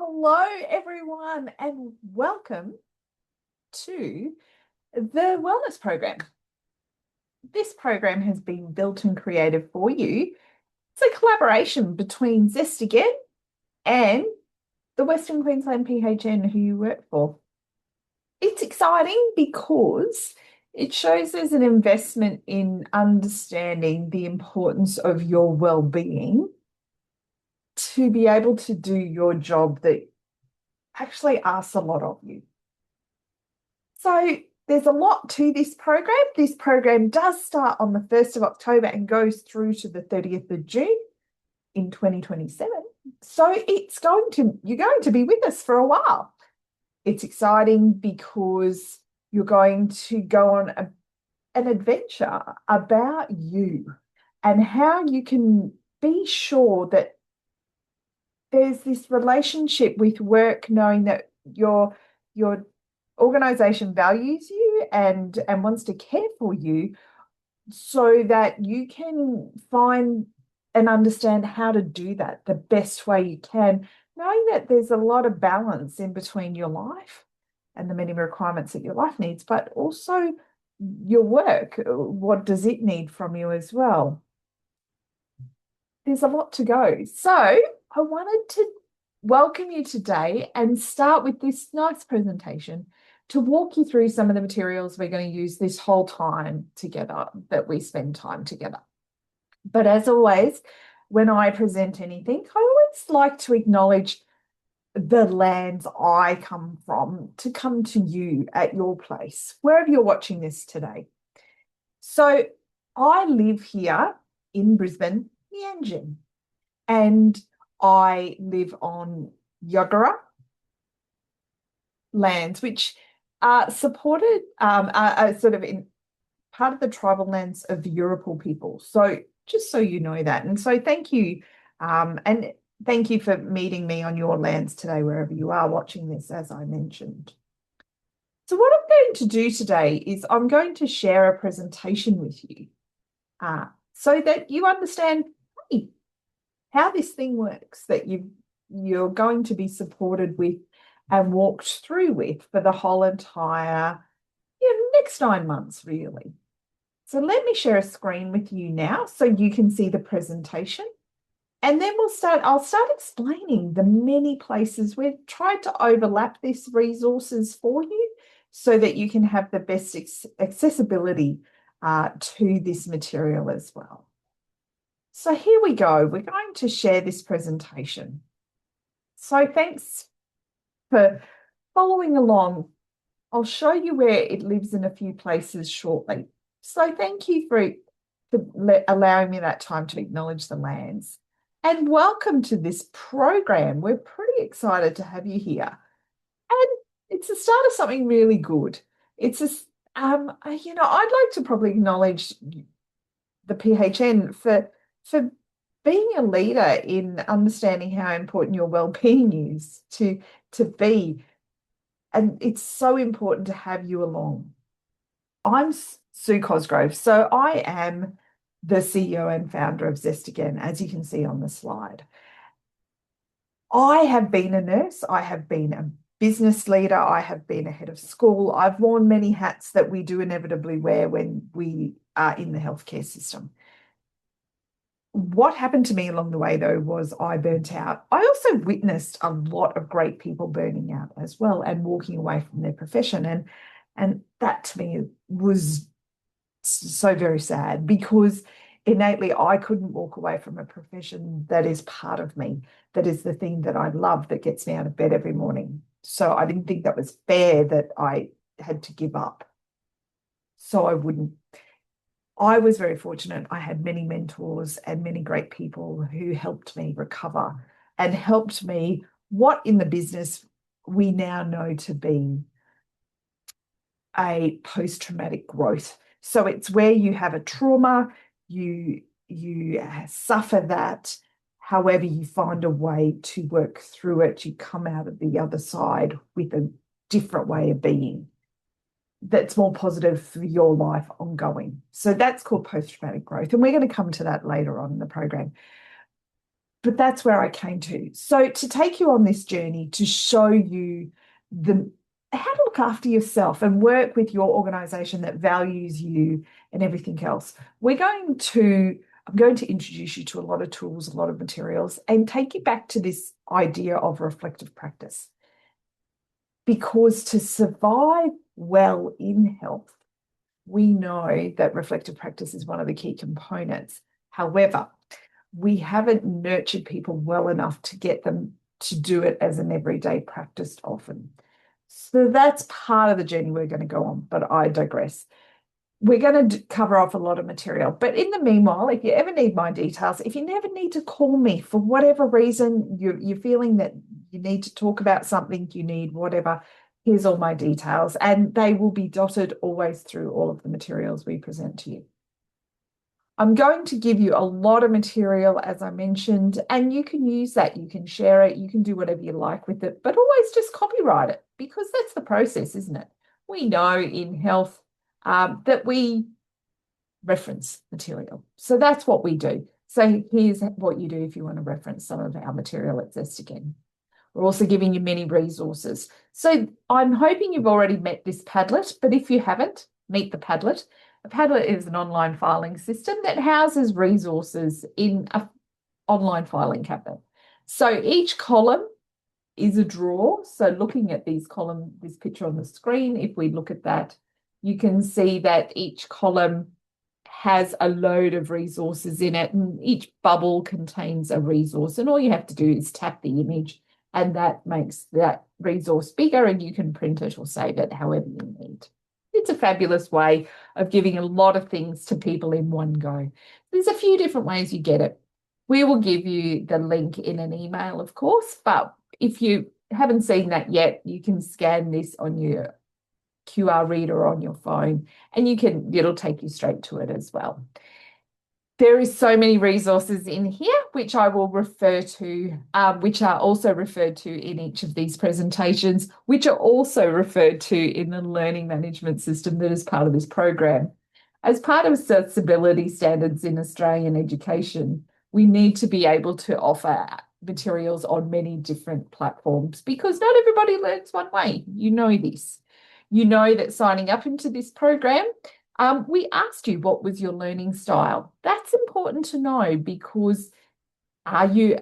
Hello, everyone, and welcome to the Wellness Program. This program has been built and created for you. It's a collaboration between Safetyand and the Western Queensland PHN who you work for. It's exciting because it shows there's an investment in understanding the importance of your well-being to be able to do your job that actually asks a lot of you. So there's a lot to this program. This program does start on the 1st of October and goes through to the 30th of June in 2027. So you're going to be with us for a while. It's exciting because you're going to go on an adventure about you and how you can be sure that there's this relationship with work, knowing that your organization values you and wants to care for you so that you can find and understand how to do that the best way you can, knowing that there's a lot of balance in between your life and the many requirements that your life needs, but also your work. What does it need from you as well? There's a lot to go. So I wanted to welcome you today and start with this nice presentation to walk you through some of the materials we're going to use this whole time together, that we spend time together. But as always, when I present anything, I always like to acknowledge the lands I come from to come to you at your place, wherever you're watching this today. So I live here in Brisbane, Mianjin, and I live on Yagara lands, which are supported, are sort of in part of the tribal lands of the Yuripul people. So just so you know that. And so thank you. And thank you for meeting me on your lands today, wherever you are watching this, as I mentioned. So what I'm going to do today is I'm going to share a presentation with you so that you understand, hey, how this thing works, that you're going to be supported with and walked through with for the whole entire next 9 months, really. So let me share a screen with you now so you can see the presentation. And then I'll start explaining the many places we've tried to overlap these resources for you so that you can have the best accessibility to this material as well. So here we go. We're going to share this presentation. So thanks for following along. I'll show you where it lives in a few places shortly. So thank you for allowing me that time to acknowledge the lands. And welcome to this program. We're pretty excited to have you here. And it's the start of something really good. It's I'd like to probably acknowledge the PHN for being a leader in understanding how important your well-being is to be. And it's so important to have you along. I'm Sue Cosgrove. So I am the CEO and founder of Safetyand, as you can see on the slide. I have been a nurse. I have been a business leader. I have been a head of school. I've worn many hats that we do inevitably wear when we are in the healthcare system. What happened to me along the way, though, was I burnt out. I also witnessed a lot of great people burning out as well and walking away from their profession. And that to me was so very sad, because innately I couldn't walk away from a profession that is part of me, that is the thing that I love, that gets me out of bed every morning. So I didn't think that was fair that I had to give up. So I wouldn't. I was very fortunate. I had many mentors and many great people who helped me recover and helped me what in the business we now know to be a post-traumatic growth. So it's where you have a trauma, you suffer that, however you find a way to work through it, you come out of the other side with a different way of being that's more positive for your life ongoing. So that's called post-traumatic growth. And we're going to come to that later on in the program. but that's where I came to. So to take you on this journey to show you how to look after yourself and work with your organization that values you and everything else. I'm going to introduce you to a lot of tools, a lot of materials, and take you back to this idea of reflective practice. Because to survive well in health, we know that reflective practice is one of the key components. However, we haven't nurtured people well enough to get them to do it as an everyday practice often. So that's part of the journey we're going to go on, but I digress. We're going to cover off a lot of material, but in the meanwhile, if you ever need my details, if you never need to call me for whatever reason, you're feeling that you need to talk about something, you need whatever, here's all my details, and they will be dotted always through all of the materials we present to you. I'm going to give you a lot of material, as I mentioned, and you can use that. You can share it. You can do whatever you like with it, but always just copyright it, because that's the process, isn't it? We know in health that we reference material. So that's what we do. So here's what you do if you want to reference some of our material at Safetyand. We're also giving you many resources. So I'm hoping you've already met this Padlet, but if you haven't, meet the Padlet. A Padlet is an online filing system that houses resources in an online filing cabinet. So each column is a drawer. So looking at this picture on the screen, if we look at that, you can see that each column has a load of resources in it, and each bubble contains a resource. And all you have to do is tap the image, and that makes that resource bigger, and you can print it or save it however you need. It's a fabulous way of giving a lot of things to people in one go. There's a few different ways you get it. We will give you the link in an email, of course, but if you haven't seen that yet, you can scan this on your QR reader on your phone, and it'll take you straight to it as well. There is so many resources in here, which I will refer to, which are also referred to in each of these presentations, which are also referred to in the learning management system that is part of this program. As part of accessibility standards in Australian education, we need to be able to offer materials on many different platforms, because not everybody learns one way. You know this. You know that signing up into this program, we asked you what was your learning style. That's important to know, because are you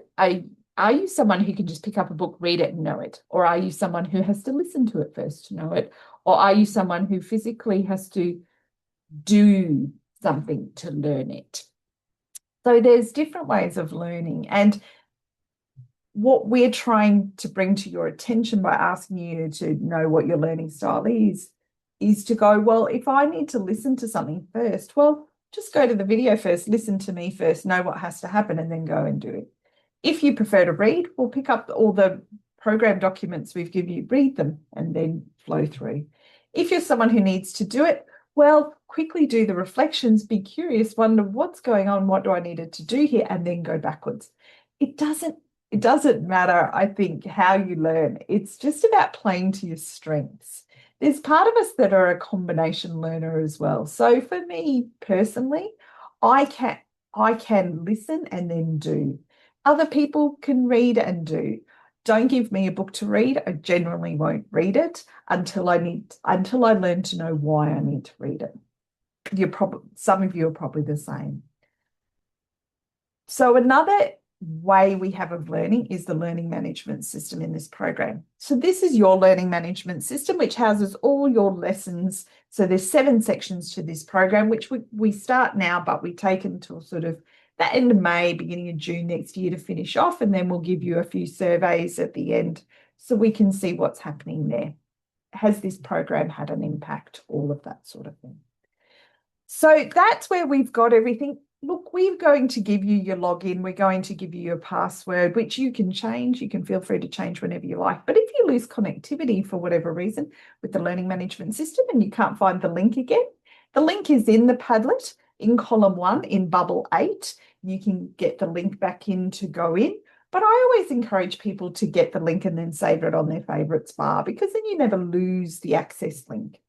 someone who can just pick up a book, read it and know it? Or are you someone who has to listen to it first to know it? Or are you someone who physically has to do something to learn it? So there's different ways of learning, and what we're trying to bring to your attention by asking you to know what your learning style is to go, well, if I need to listen to something first, well, just go to the video first, listen to me first, know what has to happen, and then go and do it. If you prefer to read, we'll pick up all the program documents we've given you, read them, and then flow through. If you're someone who needs to do it, well, quickly do the reflections, be curious, wonder what's going on, what do I need to do here, and then go backwards. It doesn't matter, I think, how you learn. It's just about playing to your strengths. There's part of us that are a combination learner as well. So for me personally, I can listen and then do. Other people can read and do. Don't give me a book to read. I generally won't read it until I learn to know why I need to read it. Some of you are probably the same. So another way we have of learning is the learning management system in this program. So this is your learning management system, which houses all your lessons. So there's 7 sections to this program, which we start now, but we take until sort of the end of May, beginning of June next year to finish off, and then we'll give you a few surveys at the end so we can see what's happening there. Has this program had an impact? All of that sort of thing. So that's where we've got everything. Look, we're going to give you your login. We're going to give you your password, which you can change. You can feel free to change whenever you like. But if you lose connectivity for whatever reason with the learning management system and you can't find the link again, the link is in the Padlet in column 1 in bubble 8. You can get the link back in to go in. But I always encourage people to get the link and then save it on their favourites bar, because then you never lose the access link.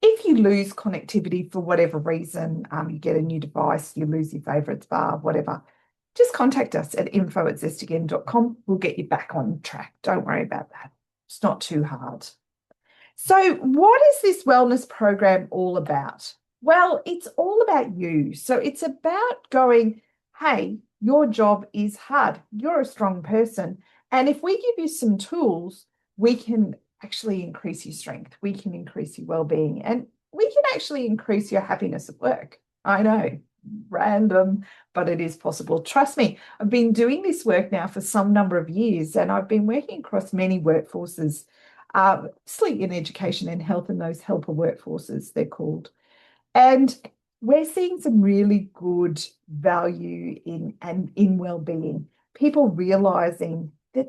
If you lose connectivity for whatever reason, you get a new device, you lose your favourites bar, whatever, just contact us at info@zestagain.com. We'll get you back on track. Don't worry about that. It's not too hard. So, what is this wellness program all about? Well, it's all about you. So, it's about going, hey, your job is hard. You're a strong person. And if we give you some tools, we can actually increase your strength. We can increase your well-being, and we can actually increase your happiness at work. I know, random, but it is possible. Trust me, I've been doing this work now for some number of years, and I've been working across many workforces, mostly in education and health, and those helper workforces, they're called. And we're seeing some really good value in well-being. People realizing that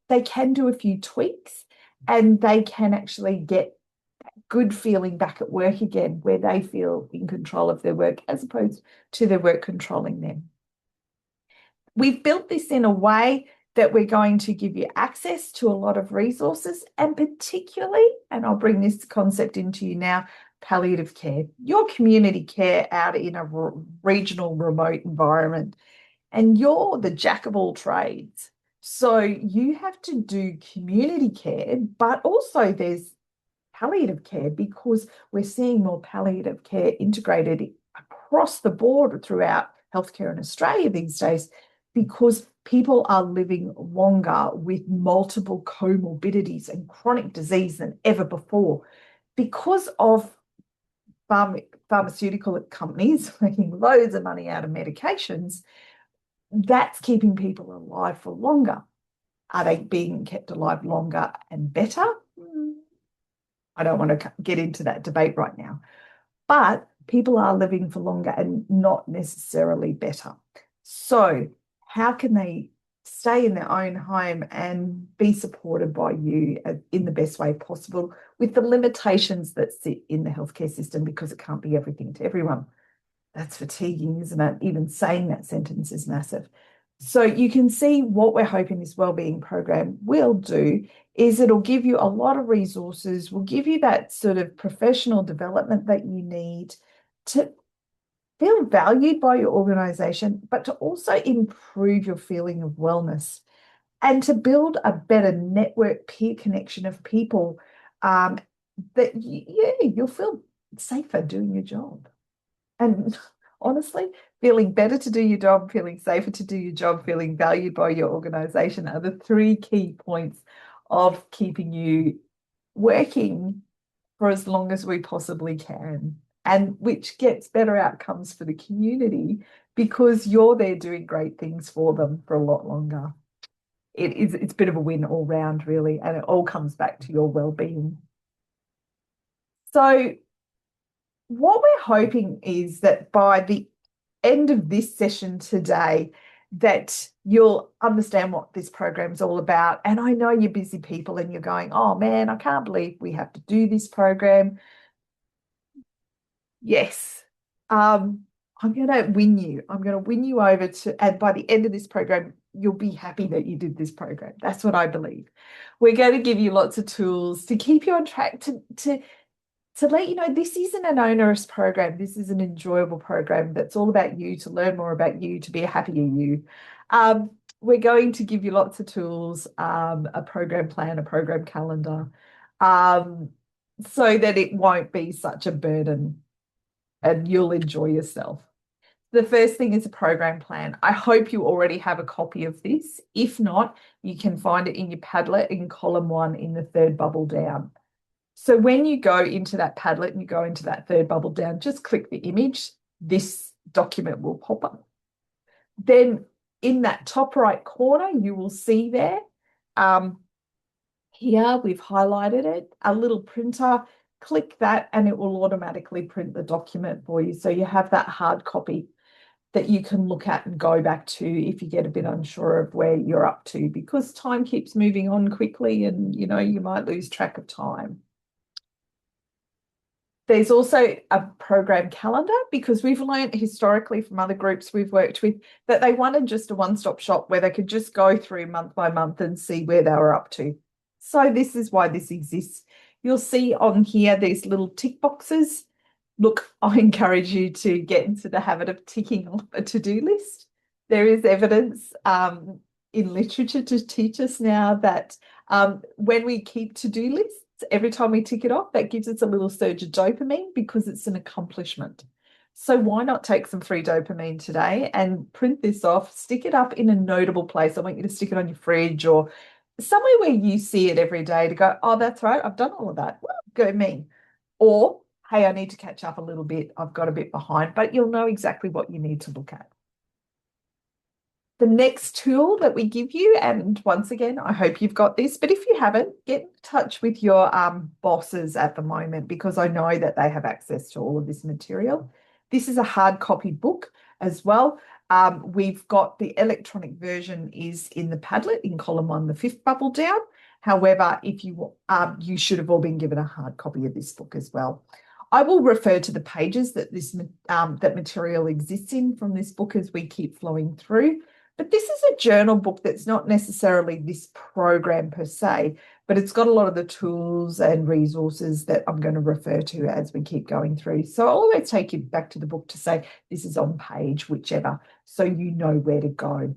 they can do a few tweaks and they can actually get good feeling back at work again, where they feel in control of their work as opposed to their work controlling them. We've built this in a way that we're going to give you access to a lot of resources, and particularly, and I'll bring this concept into you now, palliative care, your community care out in a regional remote environment. And you're the jack of all trades. So you have to do community care, but also there's palliative care, because we're seeing more palliative care integrated across the board throughout healthcare in Australia these days, because people are living longer with multiple comorbidities and chronic disease than ever before because of pharmaceutical companies making loads of money out of medications. That's keeping people alive for longer. Are they being kept alive longer and better? I don't want to get into that debate right now, but people are living for longer and not necessarily better. So how can they stay in their own home and be supported by you in the best way possible with the limitations that sit in the healthcare system, because it can't be everything to everyone? That's fatiguing, isn't it? Even saying that sentence is massive. So you can see what we're hoping this wellbeing program will do is it'll give you a lot of resources, will give you that sort of professional development that you need to feel valued by your organization, but to also improve your feeling of wellness and to build a better network peer connection of people, that you'll feel safer doing your job. And honestly, feeling better to do your job, feeling safer to do your job, feeling valued by your organization are the three key points of keeping you working for as long as we possibly can, and which gets better outcomes for the community because you're there doing great things for them for a lot longer. It's a bit of a win all round, really, and it all comes back to your well-being. So what we're hoping is that by the end of this session today, that you'll understand what this program's all about. And I know you're busy people and you're going, oh man, I can't believe we have to do this program. Yes. I'm going to win you. I'm going to win you over to, and by the end of this program, you'll be happy that you did this program. That's what I believe. We're going to give you lots of tools to keep you on track, to let you know this isn't an onerous program. This is an enjoyable program that's all about you, to learn more about you, to be a happier you. We're going to give you lots of tools, a program plan, a program calendar, so that it won't be such a burden and you'll enjoy yourself. The first thing is a program plan. I hope you already have a copy of this. If not, you can find it in your Padlet in column 1 in the third bubble down. So when you go into that Padlet and you go into that third bubble down, just click the image. This document will pop up. Then in that top right corner, you will see there, here we've highlighted it, a little printer. Click that and it will automatically print the document for you. So you have that hard copy that you can look at and go back to if you get a bit unsure of where you're up to, because time keeps moving on quickly and, you might lose track of time. There's also a program calendar, because we've learned historically from other groups we've worked with that they wanted just a one-stop shop where they could just go through month by month and see where they were up to. So this is why this exists. You'll see on here these little tick boxes. Look, I encourage you to get into the habit of ticking off a to-do list. There is evidence in literature to teach us now that when we keep to-do lists, every time we tick it off, that gives us a little surge of dopamine because it's an accomplishment. So why not take some free dopamine today and print this off, stick it up in a notable place. I want you to stick it on your fridge or somewhere where you see it every day to go, oh, that's right, I've done all of that. Well, go me. Or, hey, I need to catch up a little bit. I've got a bit behind, but you'll know exactly what you need to look at. The next tool that we give you, and once again, I hope you've got this, but if you haven't, get in touch with your bosses at the moment because I know that they have access to all of this material. This is a hard copy book as well. We've got the electronic version is in the Padlet in column 1, the 5th bubble down. However, if you you should have all been given a hard copy of this book as well. I will refer to the pages that this that material exists in from this book as we keep flowing through. But this is a journal book that's not necessarily this program per se, but it's got a lot of the tools and resources that I'm going to refer to as we keep going through. So I'll always take you back to the book to say this is on page, whichever, so you know where to go.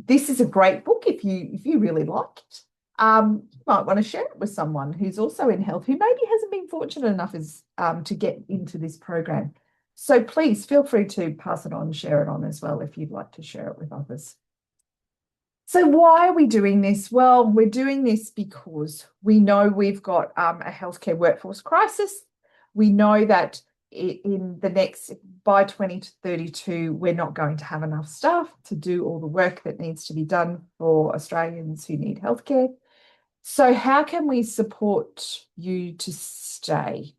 This is a great book if you really like it. You might want to share it with someone who's also in health who maybe hasn't been fortunate enough as to get into this program. So please feel free to pass it on, share it on as well if you'd like to share it with others. So why are we doing this? Well, we're doing this because we know we've got a healthcare workforce crisis. We know that in the next, by 2032, we're not going to have enough staff to do all the work that needs to be done for Australians who need healthcare. So how can we support you to stay?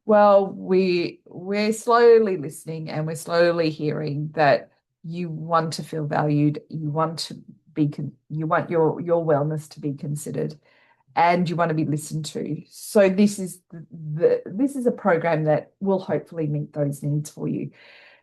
Well, we're slowly listening and we're slowly hearing that you want to feel valued, you want to be, you want your wellness to be considered, and you want to be listened to. So this is this is a program that will hopefully meet those needs for you.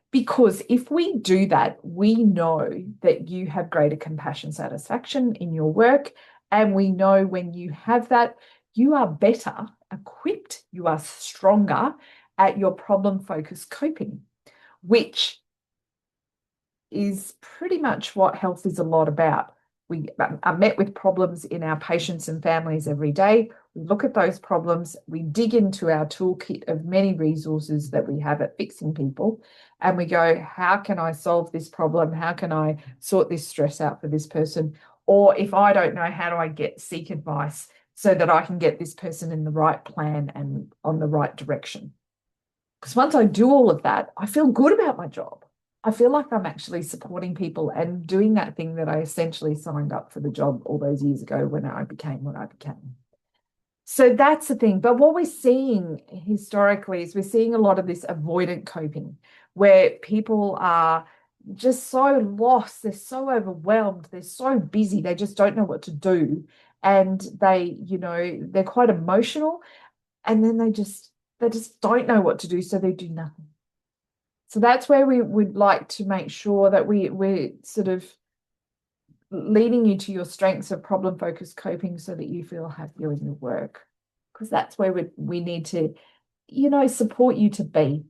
Because if we do that, we know that you have greater compassion satisfaction in your work, and we know when you have that, you are better equipped, you are stronger at your problem-focused coping, which is pretty much what health is a lot about. We are met with problems in our patients and families every day. We look at those problems, we dig into our toolkit of many resources that we have at Fixing People, and we go, how can I solve this problem? How can I sort this stress out for this person? Or if I don't know, how do I seek advice so that I can get this person in the right plan and on the right direction? Because once I do all of that, I feel good about my job. I feel like I'm actually supporting people and doing that thing that I essentially signed up for the job all those years ago when I became what I became. So that's the thing. But what we're seeing historically is we're seeing a lot of this avoidant coping where people are just so lost, they're so overwhelmed, they're so busy, they just don't know what to do. And they, they're quite emotional, and then they just don't know what to do, so they do nothing. So that's where we would like to make sure that we're sort of leading you to your strengths of problem-focused coping so that you feel happier in your work, because that's where we need to, support you to be.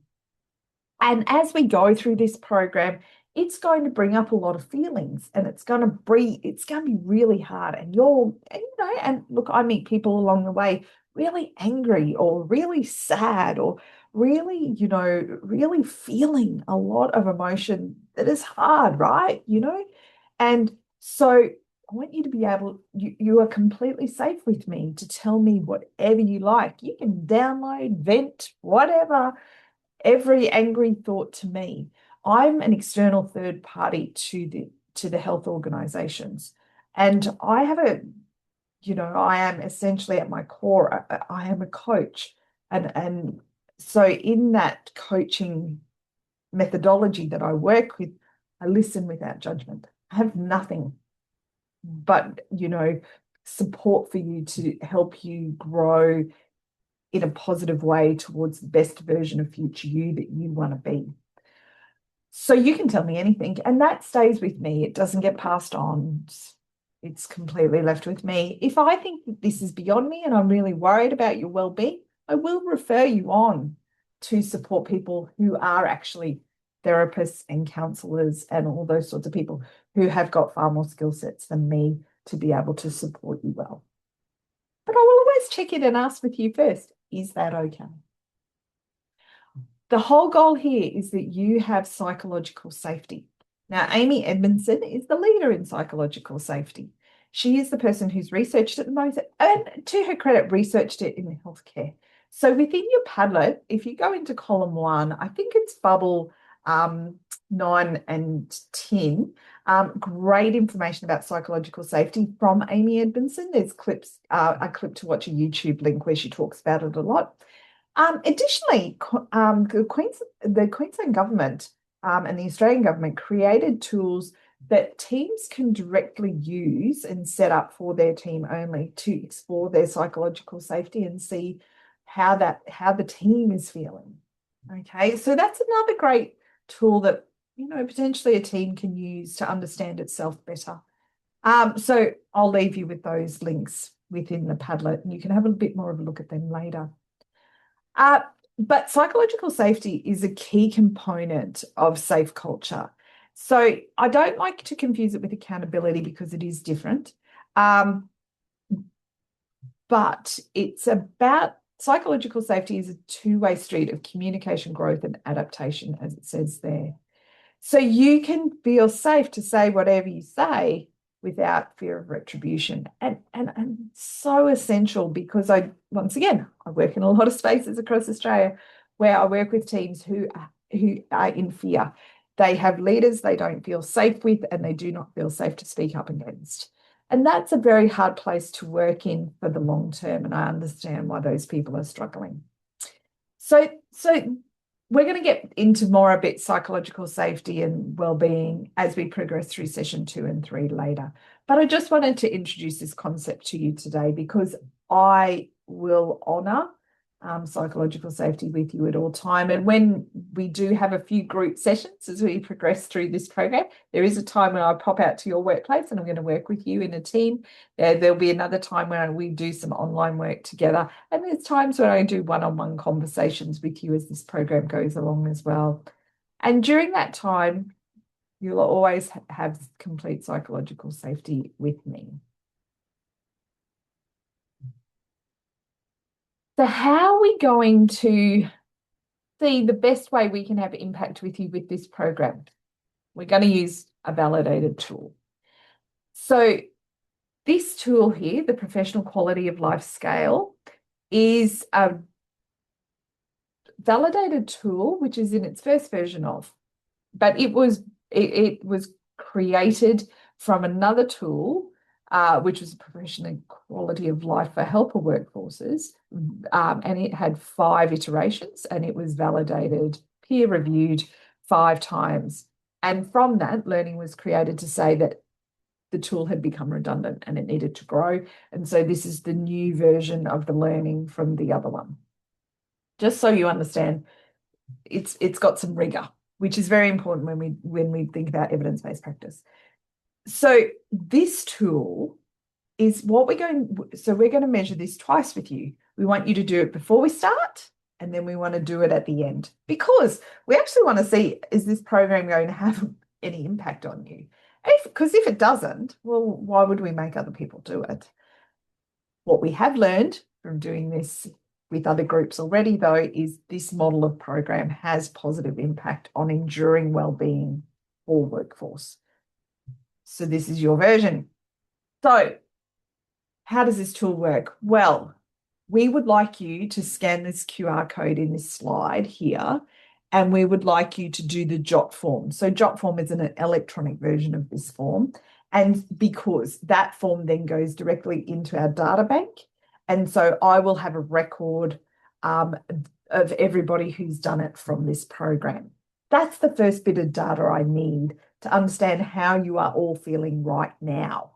And as we go through this program, it's going to bring up a lot of feelings, and it's going to be really hard. And and look, I meet people along the way really angry or really sad or really, really feeling a lot of emotion that is hard, right? And so I want you to be able, you are completely safe with me to tell me whatever you like. You can download, vent, whatever, every angry thought to me. I'm an external third party to the health organizations. And I have I am essentially at my core, I am a coach. And so in that coaching methodology that I work with, I listen without judgment. I have nothing but, support for you to help you grow in a positive way towards the best version of future you that you want to be. So you can tell me anything, and that stays with me. It doesn't get passed on. It's completely left with me. If I think that this is beyond me and I'm really worried about your well-being, I will refer you on to support people who are actually therapists and counselors and all those sorts of people who have got far more skill sets than me to be able to support you well. But I will always check in and ask with you first, is that okay? The whole goal here is that you have psychological safety. Now, Amy Edmondson is the leader in psychological safety. She is the person who's researched it the most, and to her credit, researched it in healthcare. So within your Padlet, if you go into column 1, I think it's bubble 9 and 10, great information about psychological safety from Amy Edmondson. There's clips, a clip to watch a YouTube link where she talks about it a lot. Additionally, the Queensland government and the Australian government created tools that teams can directly use and set up for their team only to explore their psychological safety and see how the team is feeling. Okay, so that's another great tool that potentially a team can use to understand itself better. So I'll leave you with those links within the Padlet, and you can have a bit more of a look at them later. But psychological safety is a key component of safe culture. So I don't like to confuse it with accountability because it is different. But it's about psychological safety is a two-way street of communication, growth, and adaptation, as it says there. So you can feel safe to say whatever you say without fear of retribution. And so essential because once again, I work in a lot of spaces across Australia where I work with teams who are in fear. They have leaders they don't feel safe with and they do not feel safe to speak up against. And that's a very hard place to work in for the long term. And I understand why those people are struggling. So we're going to get into more a bit psychological safety and well-being as we progress through session 2 and 3 later. But I just wanted to introduce this concept to you today because I will honour psychological safety with you at all time. And when we do have a few group sessions as we progress through this program, there is a time when I pop out to your workplace and I'm going to work with you in a team. There'll be another time when we do some online work together. And there's times when I do one-on-one conversations with you as this program goes along as well. And during that time, you'll always have complete psychological safety with me. So how are we going to see the best way we can have impact with you with this program? We're going to use a validated tool. So this tool here, the Professional Quality of Life Scale, is a validated tool, which is in its first version but it was created from another tool which was a professional quality of life for helper workforces. And it had 5 iterations and it was validated, peer reviewed 5 times. And from that, learning was created to say that the tool had become redundant and it needed to grow. And so this is the new version of the learning from the other one. Just so you understand, it's got some rigor, which is very important when we think about evidence-based practice. So this tool is what we're going to measure this twice with you. We want you to do it before we start, and then we want to do it at the end because we actually want to see, is this program going to have any impact on you? Because if it doesn't, well, why would we make other people do it? What we have learned from doing this with other groups already, though, is this model of program has positive impact on enduring well-being for workforce. So this is your version. So how does this tool work? Well, we would like you to scan this QR code in this slide here, and we would like you to do the JOT form. So JOT form is an electronic version of this form. And because that form then goes directly into our data bank. And so I will have a record of everybody who's done it from this program. That's the first bit of data I need to understand how you are all feeling right now.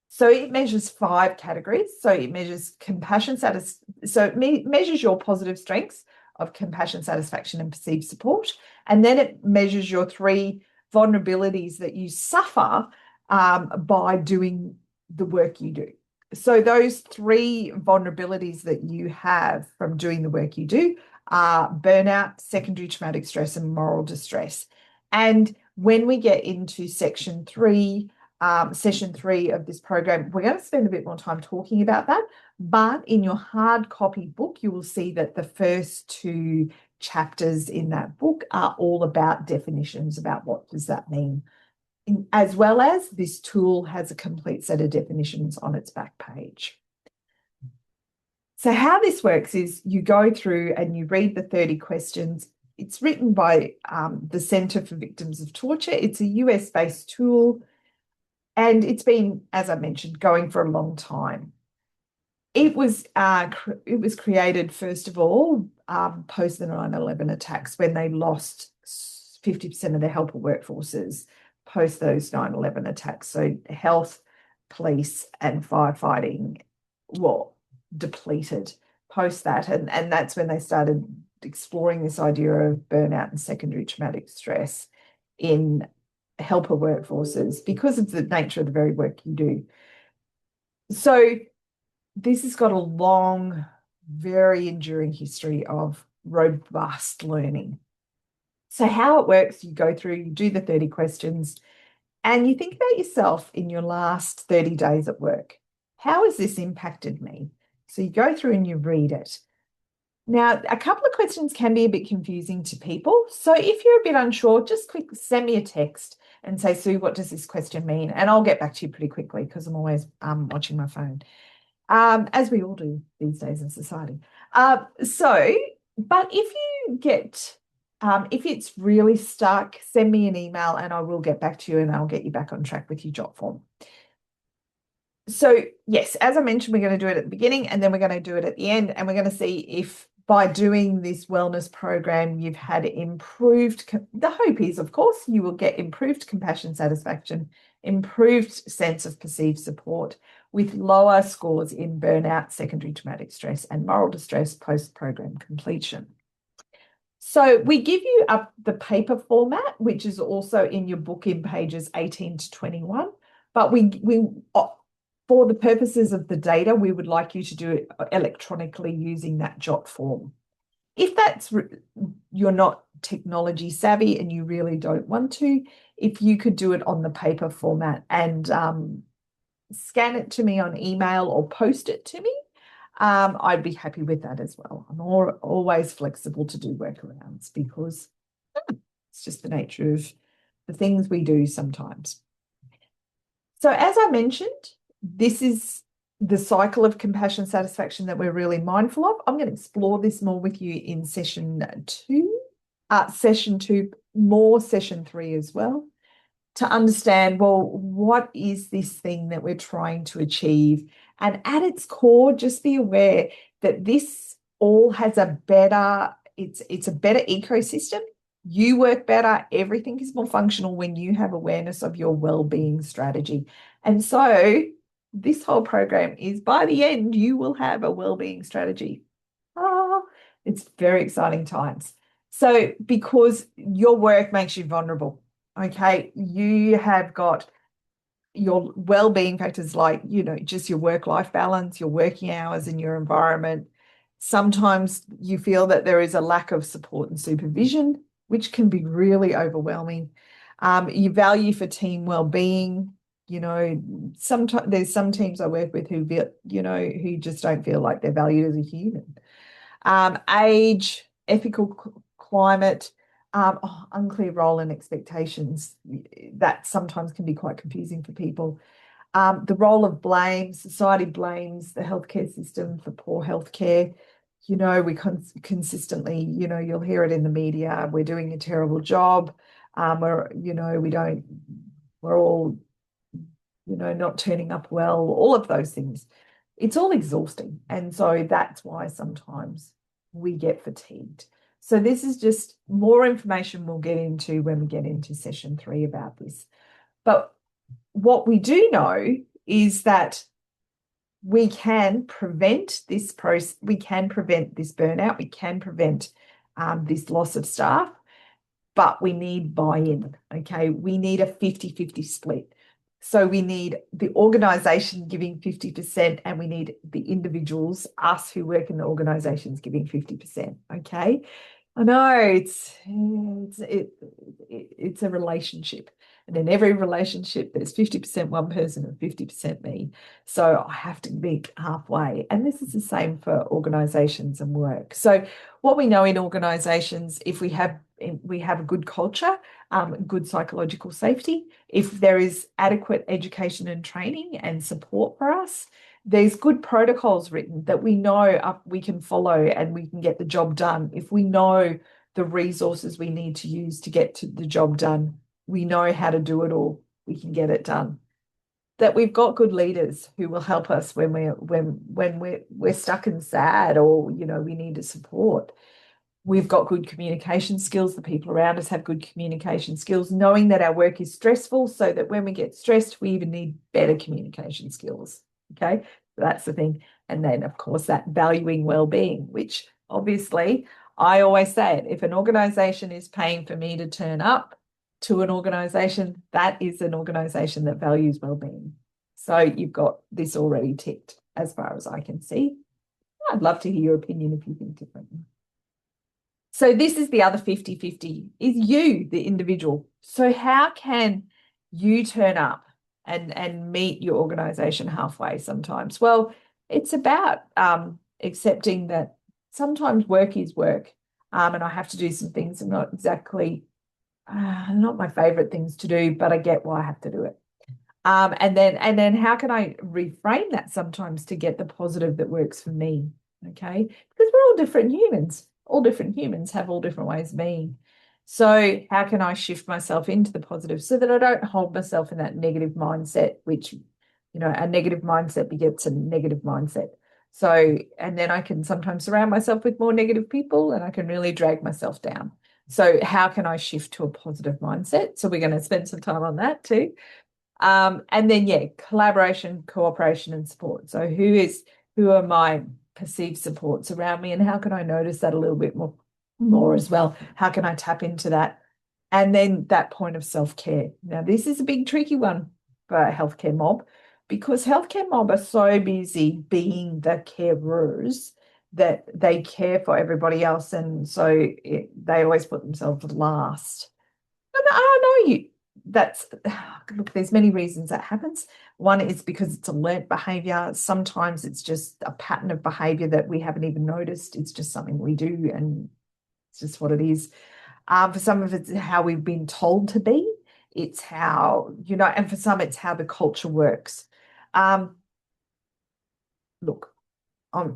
So it measures 5 categories. So it measures compassion, so it measures your positive strengths of compassion, satisfaction, and perceived support. And then it measures your 3 vulnerabilities that you suffer by doing the work you do. So those three vulnerabilities that you have from doing the work you do are burnout, secondary traumatic stress, and moral distress. And when we get into session three of this program, we're going to spend a bit more time talking about that. But in your hard copy book, you will see that the first two chapters in that book are all about definitions, about what does that mean, as well as this tool has a complete set of definitions on its back page. So how this works is you go through and you read the 30 questions. It's written by the Center for Victims of Torture. It's a US-based tool, and it's been, as I mentioned, going for a long time. It was created, first of all, post the 9/11 attacks, when they lost 50% of their helper workforces post those 9/11 attacks. So health, police, and firefighting were depleted post that. And that's when they started exploring this idea of burnout and secondary traumatic stress in helper workforces because of the nature of the very work you do. So this has got a long, very enduring history of robust learning. So how it works, you go through, you do the 30 questions, and you think about yourself in your last 30 days at work. How has this impacted me? So you go through and you read it. Now, a couple of questions can be a bit confusing to people. So if you're a bit unsure, just send me a text and say, Sue, what does this question mean? And I'll get back to you pretty quickly because I'm always watching my phone, as we all do these days in society. But if you get, if it's really stuck, send me an email and I will get back to you and I'll get you back on track with your jot form. So yes, as I mentioned, we're going to do it at the beginning and then we're going to do it at the end, and we're going to see if by doing this wellness program, you've had improved, the hope is, of course, you will get improved compassion satisfaction, improved sense of perceived support, with lower scores in burnout, secondary traumatic stress, and moral distress post-program completion. So we give you up the paper format, which is also in your book in pages 18 to 21, but we for the purposes of the data, we would like you to do it electronically using that jot form. If you're not technology savvy and you really don't want to, if you could do it on the paper format and scan it to me on email or post it to me, I'd be happy with that as well. I'm always flexible to do workarounds because it's just the nature of the things we do sometimes. So as I mentioned, this is the cycle of compassion satisfaction that we're really mindful of. I'm going to explore this more with you in session two, session 3 as well, to understand, well, what is this thing that we're trying to achieve? And at its core, just be aware that this all has a better, it's a better ecosystem. You work better, everything is more functional when you have awareness of your well-being strategy. And so this whole program is, by the end, you will have a well-being strategy. It's very exciting times. So because your work makes you vulnerable, okay, you have got your well-being factors like, just your work-life balance, your working hours and your environment. Sometimes you feel that there is a lack of support and supervision, which can be really overwhelming. Your value for team well-being, sometimes there's some teams I work with who just don't feel like they're valued as a human. Age, ethical climate, unclear role and expectations, that sometimes can be quite confusing for people. The role of blame, society blames the healthcare system for poor healthcare. We consistently, you'll hear it in the media, we're doing a terrible job, we're all, not turning up well, all of those things. It's all exhausting. And so that's why sometimes we get fatigued. So this is just more information we'll get into when we get into session 3 about this. But what we do know is that we can prevent this process, we can prevent this burnout, we can prevent this loss of staff, but we need buy-in, okay? We need a 50-50 split. So we need the organization giving 50%, and we need the individuals, us who work in the organizations, giving 50%. Okay. I know it's a relationship. And in every relationship, there's 50% one person and 50% me. So I have to meet halfway. And this is the same for organizations and work. So what we know in organizations, if we have a good culture, good psychological safety, if there is adequate education and training and support for us, there's good protocols written that we know we can follow and we can get the job done. If we know the resources we need to use to get to the job done, we know how to do it all, we can get it done. That we've got good leaders who will help us when we're stuck and sad, or we need support. We've got good communication skills. The people around us have good communication skills, knowing that our work is stressful, so that when we get stressed, we even need better communication skills. Okay, so that's the thing. And then, of course, that valuing well-being, which obviously I always say it. If an organization is paying for me to turn up to an organization, that is an organization that values well-being. So you've got this already ticked as far as I can see. I'd love to hear your opinion if you think differently. So this is the other 50-50, is you, the individual. So how can you turn up and meet your organization halfway sometimes? Well, it's about accepting that sometimes work is work, and I have to do some things that are not exactly, not my favorite things to do, but I get why I have to do it. And then how can I reframe that sometimes to get the positive that works for me? Okay, because we're all different humans. All different humans have all different ways of being. So how can I shift myself into the positive so that I don't hold myself in that negative mindset, which, a negative mindset begets a negative mindset. So, and then I can sometimes surround myself with more negative people and I can really drag myself down. So how can I shift to a positive mindset? So we're going to spend some time on that too. And then, collaboration, cooperation, and support. So who are my perceived supports around me, and how can I notice that a little bit more as well? How can I tap into that? And then that point of self-care. Now, this is a big tricky one for a healthcare mob, because healthcare mob are so busy being the carers that they care for everybody else, and so they always put themselves last. And I know look, there's many reasons that happens. One is because it's a learnt behavior. Sometimes it's just a pattern of behavior that we haven't even noticed. It's just something we do, and it's just what it is. For some of it's how we've been told to be. It's how, and for some it's how the culture works. Look, I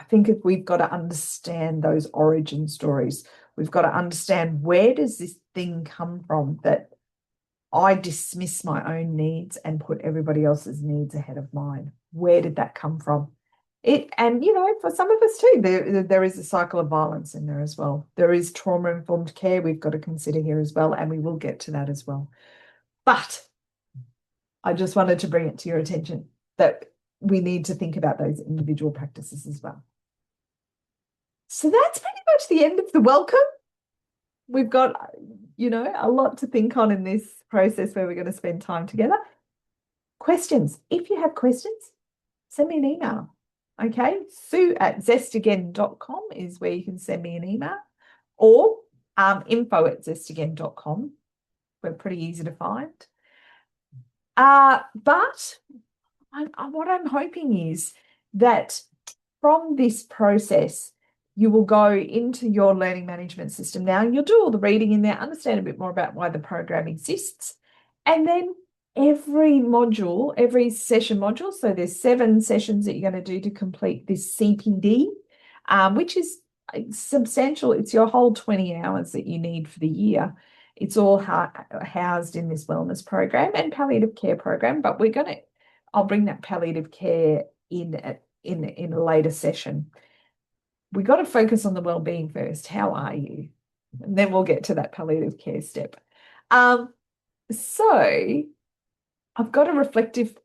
think if we've got to understand those origin stories, we've got to understand, where does this thing come from that I dismiss my own needs and put everybody else's needs ahead of mine? Where did that come from? And for some of us too, there is a cycle of violence in there as well. There is trauma-informed care we've got to consider here as well, and we will get to that as well. But I just wanted to bring it to your attention that we need to think about those individual practices as well. So that's pretty much the end of the welcome. We've got, a lot to think on in this process where we're going to spend time together. Questions. If you have questions, send me an email. Okay, sue@zestagain.com is where you can send me an email, or info@zestagain.com. We're pretty easy to find. But what I'm hoping is that from this process, you will go into your learning management system now, and you'll do all the reading in there, understand a bit more about why the program exists. And then every session module, so there's 7 sessions that you're going to do to complete this CPD, which is substantial. It's your whole 20 hours that you need for the year. It's all housed in this wellness program and palliative care program, but I'll bring that palliative care in a later session. We got to focus on the well-being first. How are you? And then we'll get to that palliative care step. So I've got a reflective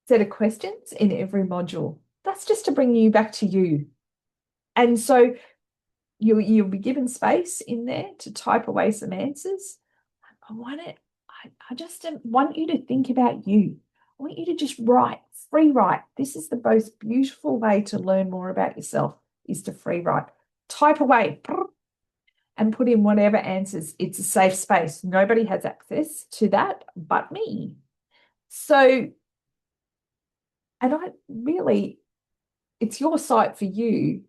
set of questions in every module. That's just to bring you back to you. And so you'll be given space in there to type away some answers. I I just want you to think about you. I want you to just write, free write. This is the most beautiful way to learn more about yourself, is to free write. Type away and put in whatever answers. It's a safe space. Nobody has access to that but me. So, and I really, it's your site for you.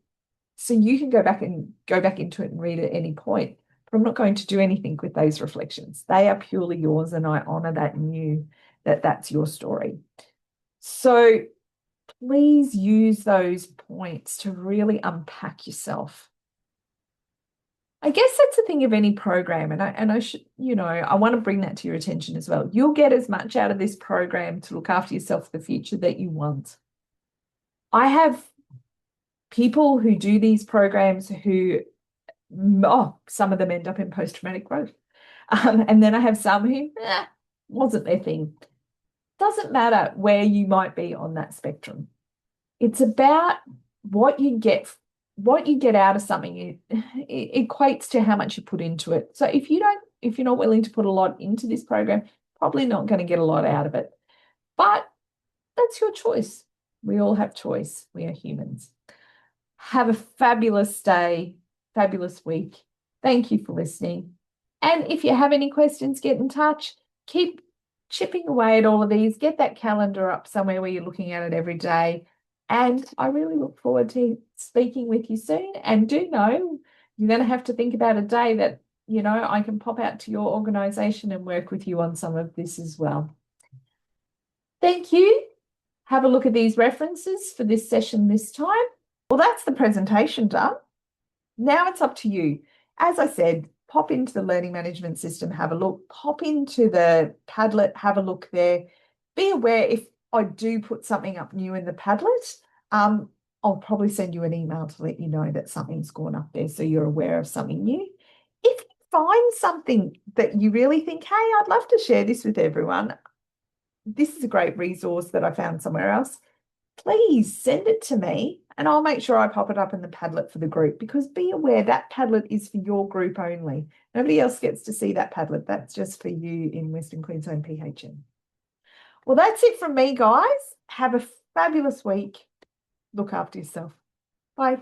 So you can go back into it and read at any point. But I'm not going to do anything with those reflections. They are purely yours, and I honor that in you, that that's your story. So please use those points to really unpack yourself. I guess that's the thing of any program, and I should, I want to bring that to your attention as well. You'll get as much out of this program to look after yourself for the future that you want. I have people who do these programs who, some of them end up in post-traumatic growth. And then I have some who wasn't their thing. Doesn't matter where you might be on that spectrum. It's about what you get out of something. It equates to how much you put into it. So if you're not willing to put a lot into this program, probably not going to get a lot out of it. But that's your choice. We all have choice. We are humans. Have a fabulous day, fabulous week. Thank you for listening. And if you have any questions, get in touch. Keep chipping away at all of these. Get that calendar up somewhere where you're looking at it every day. And I really look forward to speaking with you soon. And do know you're going to have to think about a day that, I can pop out to your organisation and work with you on some of this as well. Thank you. Have a look at these references for this session this time. Well, that's the presentation done. Now it's up to you. As I said, pop into the learning management system, have a look, pop into the Padlet, have a look there. Be aware if I do put something up new in the Padlet, I'll probably send you an email to let you know that something's gone up there so you're aware of something new. If you find something that you really think, hey, I'd love to share this with everyone, this is a great resource that I found somewhere else, please send it to me and I'll make sure I pop it up in the Padlet for the group, because be aware that Padlet is for your group only. Nobody else gets to see that Padlet. That's just for you in Western Queensland PHN. Well, that's it from me, guys. Have a fabulous week. Look after yourself. Bye.